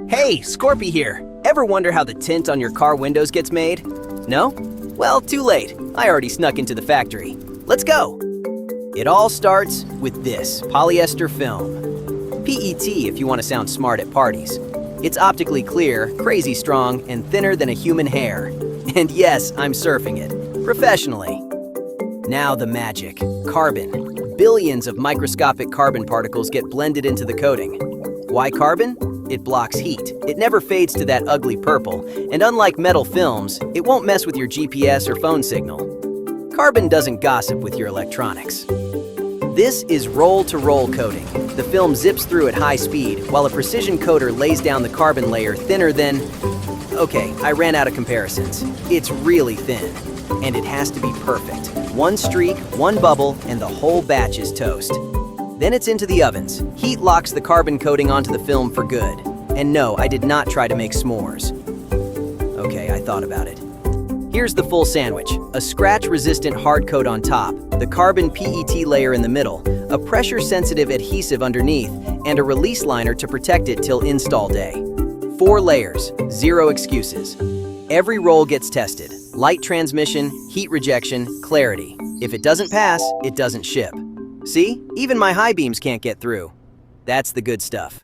Hey, Scorpi here. Ever wonder how the tint on your car windows gets made? No? Well, too late. I already snuck into the factory. Let's go! It all starts with this polyester film. PET if you want to sound smart at parties. It's optically clear, crazy strong, and thinner than a human hair. And yes, I'm surfing it. Professionally. Now the magic. Carbon. Billions of microscopic carbon particles get blended into the coating. Why carbon? It blocks heat. It never fades to that ugly purple, and unlike metal films, it won't mess with your GPS or phone signal. Carbon doesn't gossip with your electronics. This is roll-to-roll coating. The film zips through at high speed, while a precision coater lays down the carbon layer thinner than... Okay, I ran out of comparisons. It's really thin, and it has to be perfect. One streak, one bubble, and the whole batch is toast. Then it's into the ovens. Heat locks the carbon coating onto the film for good. And no, I did not try to make s'mores. Okay, I thought about it. Here's the full sandwich. A scratch-resistant hard coat on top, the carbon PET layer in the middle, a pressure-sensitive adhesive underneath, and a release liner to protect it till install day. 4 layers, 0 excuses. Every roll gets tested. Light transmission, heat rejection, clarity. If it doesn't pass, it doesn't ship. See? Even my high beams can't get through. That's the good stuff.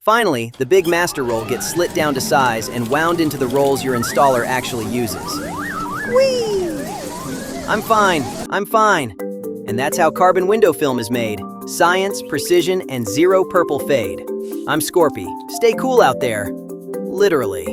Finally, the big master roll gets slit down to size and wound into the rolls your installer actually uses. Whee! I'm fine. And that's how carbon window film is made. Science, precision, and 0 purple fade. I'm Scorpi. Stay cool out there. Literally.